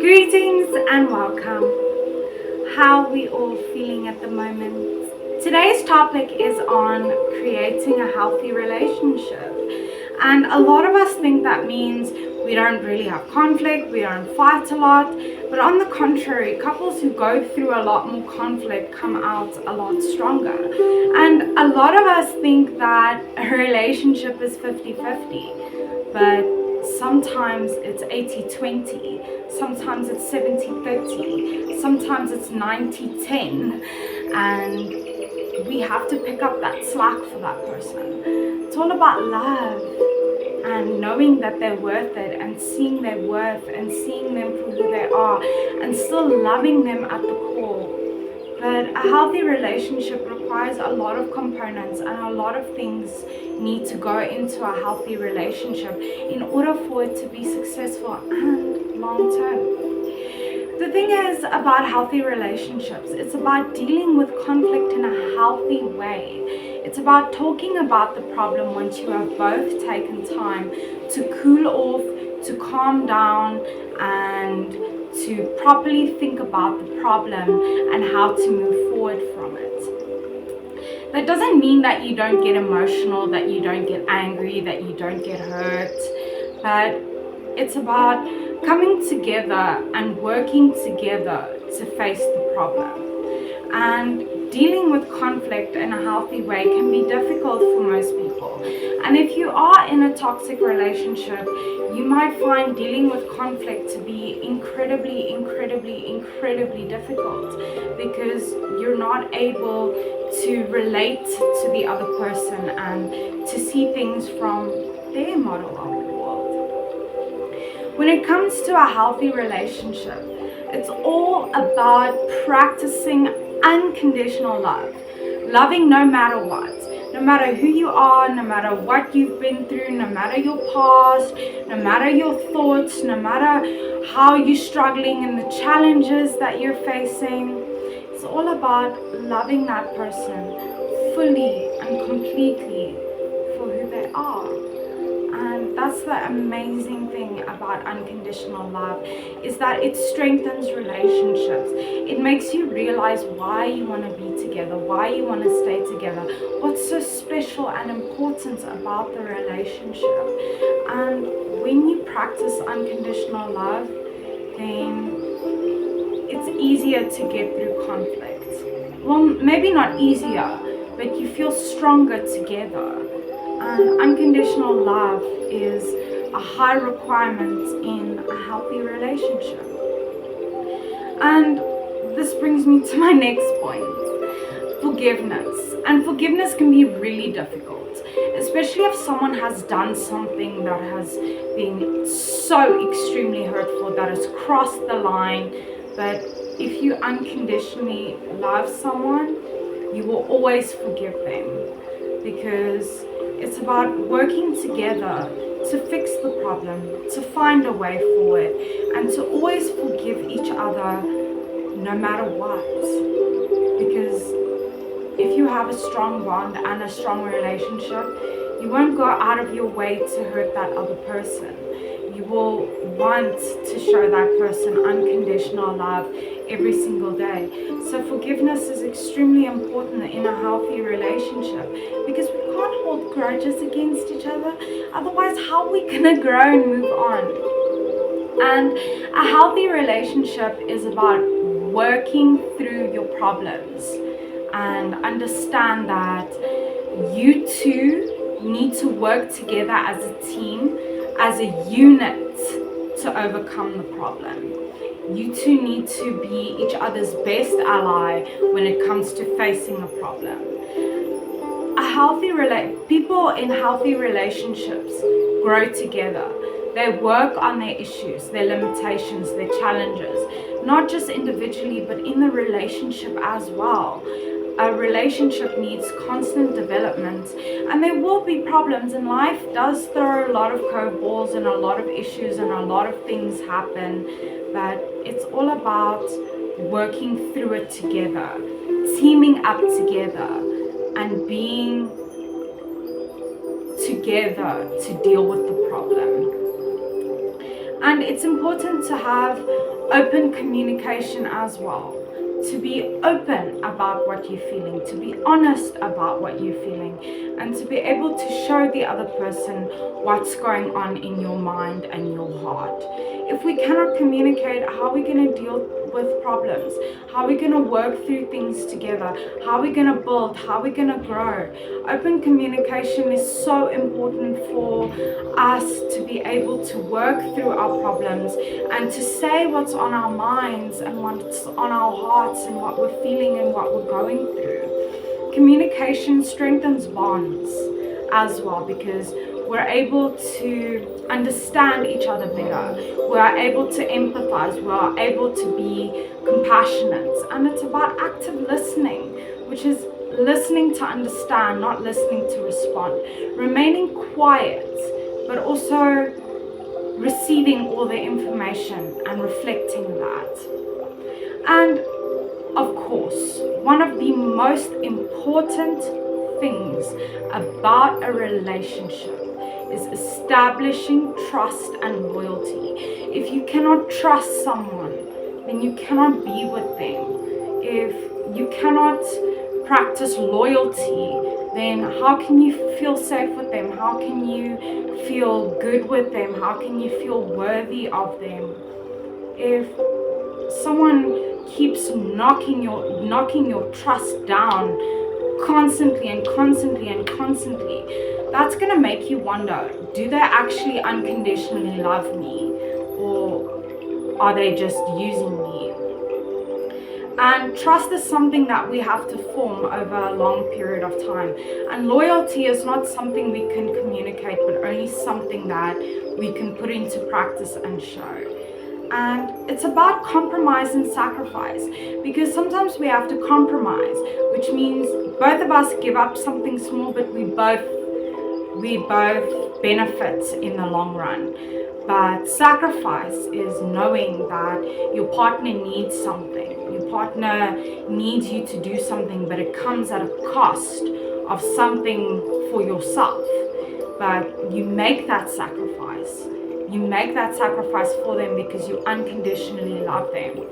Greetings and welcome. How are we all feeling at the moment? Today's topic is on creating a healthy relationship. And a lot of us think that means we don't really have conflict, we don't fight a lot. But on the contrary, couples who go through a lot more conflict come out a lot stronger. And a lot of us think that a relationship is 50-50, but sometimes it's 80-20, sometimes it's 70-30, sometimes it's 90-10, and we have to pick up that slack for that person. It's all about love and knowing that they're worth it and seeing their worth and seeing them for who they are and still loving them at the core. But a healthy relationship requires a lot of components, and a lot of things need to go into a healthy relationship in order for it to be successful and long term. The thing is about healthy relationships, it's about dealing with conflict in a healthy way. It's about talking about the problem once you have both taken time to cool off, to calm down, and to properly think about the problem and how to move forward from it. That doesn't mean that you don't get emotional, that you don't get angry, that you don't get hurt, but it's about coming together and working together to face the problem. And dealing with conflict in a healthy way can be difficult for most people. And if you are in a toxic relationship, you might find dealing with conflict to be incredibly difficult, because you're not able to relate to the other person and to see things from their model of the world. When it comes to a healthy relationship, it's all about practicing unconditional love. Loving no matter what. No matter who you are, no matter what you've been through, no matter your past, no matter your thoughts, no matter how you're struggling and the challenges that you're facing. It's all about loving that person fully and completely for who they are. And that's the amazing thing about unconditional love, is that it strengthens relationships. It makes you realize why you want to be together, why you want to stay together, what's so special and important about the relationship. And when you practice unconditional love, then it's easier to get through conflict. Well, maybe not easier, but you feel stronger together. And unconditional love is a high requirement in a healthy relationship. And this brings me to my next point, forgiveness. And forgiveness can be really difficult, especially if someone has done something that has been so extremely hurtful, that has crossed the line. But if you unconditionally love someone, you will always forgive them, because it's about working together to fix the problem, to find a way forward, and to always forgive each other no matter what. Because if you have a strong bond and a strong relationship, you won't go out of your way to hurt that other person. You will want to show that person unconditional love every single day. So forgiveness is extremely important in a healthy relationship, because we can't hold grudges against each other. Otherwise, how are we gonna grow and move on? And a healthy relationship is about working through your problems and understand that you two need to work together as a team, as a unit, to overcome the problem. You two need to be each other's best ally when it comes to facing a problem. People in healthy relationships grow together. They work on their issues, their limitations, their challenges, not just individually, but in the relationship as well. A relationship needs constant development, and there will be problems, and life does throw a lot of curveballs and a lot of issues and a lot of things happen, but it's all about working through it together, teaming up together, and being together to deal with the problem. And it's important to have open communication as well. To be open about what you're feeling, to be honest about what you're feeling, and to be able to show the other person what's going on in your mind and your heart. If we cannot communicate, how are we going to deal with problems? How are we going to work through things together? How are we going to build? How are we going to grow? Open communication is so important for us to be able to work through our problems and to say what's on our minds and what's on our hearts and what we're feeling and what we're going through. Communication strengthens bonds as well, because we're able to understand each other better. We are able to empathize. We are able to be compassionate. And it's about active listening, which is listening to understand, not listening to respond. Remaining quiet, but also receiving all the information and reflecting that. And of course, one of the most important things about a relationship is establishing trust and loyalty. If you cannot trust someone, then you cannot be with them. If you cannot practice loyalty, then how can you feel safe with them? How can you feel good with them? How can you feel worthy of them? If someone keeps knocking your trust down constantly, that's going to make you wonder, do they actually unconditionally love me, or are they just using me? And trust is something that we have to form over a long period of time. And loyalty is not something we can communicate, but only something that we can put into practice and show. And it's about compromise and sacrifice, because sometimes we have to compromise, which means both of us give up something small, but we both benefit in the long run. But sacrifice is knowing that your partner needs something. Your partner needs you to do something, but it comes at a cost of something for yourself. But you make that sacrifice. You make that sacrifice for them because you unconditionally love them.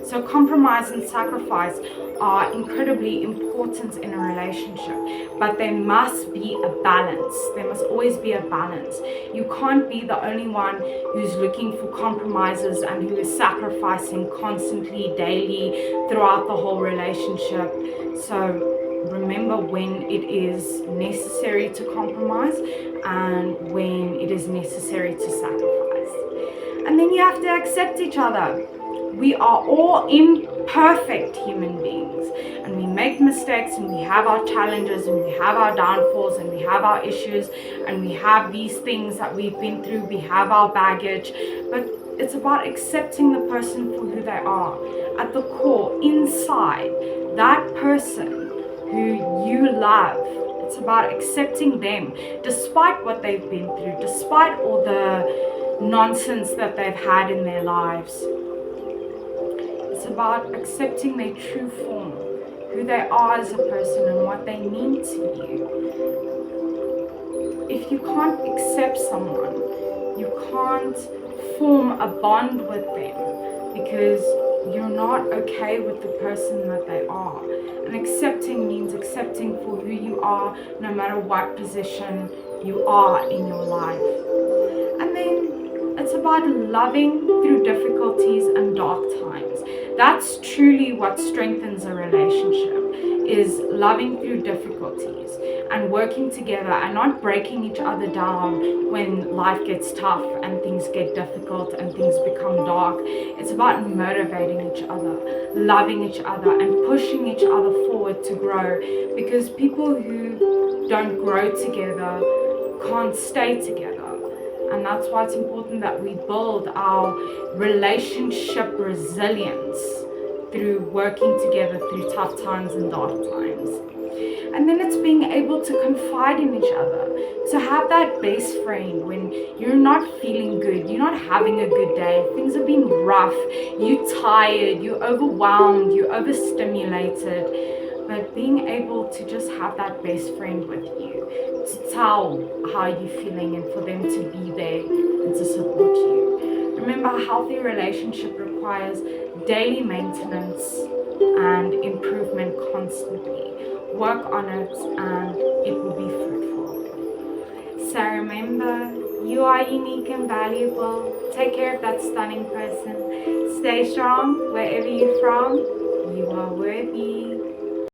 So compromise and sacrifice are incredibly important in a relationship, but there must be a balance. There must always be a balance. You can't be the only one who's looking for compromises and who is sacrificing constantly, daily, throughout the whole relationship. So remember when it is necessary to compromise and when it is necessary to sacrifice. And then you have to accept each other. We are all imperfect human beings, and we make mistakes, and we have our challenges, and we have our downfalls, and we have our issues, and we have these things that we've been through, we have our baggage. But it's about accepting the person for who they are. At the core, inside, that person who you love, it's about accepting them despite what they've been through, despite all the nonsense that they've had in their lives. It's about accepting their true form, who they are as a person and what they mean to you. If you can't accept someone, you can't form a bond with them because you're not okay with the person that they are. And accepting means accepting for who you are, no matter what position you are in your life. And then it's about loving through difficulties and dark times. That's truly what strengthens a relationship, is loving through difficulties and working together and not breaking each other down when life gets tough and things get difficult and things become dark. It's about motivating each other, loving each other, and pushing each other forward to grow, because people who don't grow together can't stay together. And that's why it's important that we build our relationship resilience through working together through tough times and dark times. And then it's being able to confide in each other, to have that best friend when you're not feeling good, you're not having a good day, things have been rough, you're tired, you're overwhelmed, you're overstimulated. But being able to just have that best friend with you, to tell how you're feeling and for them to be there and to support you. Remember, a healthy relationship requires daily maintenance and improvement constantly. Work on it and it will be fruitful. So remember, you are unique and valuable. Take care of that stunning person. Stay strong wherever you're from. You are worthy.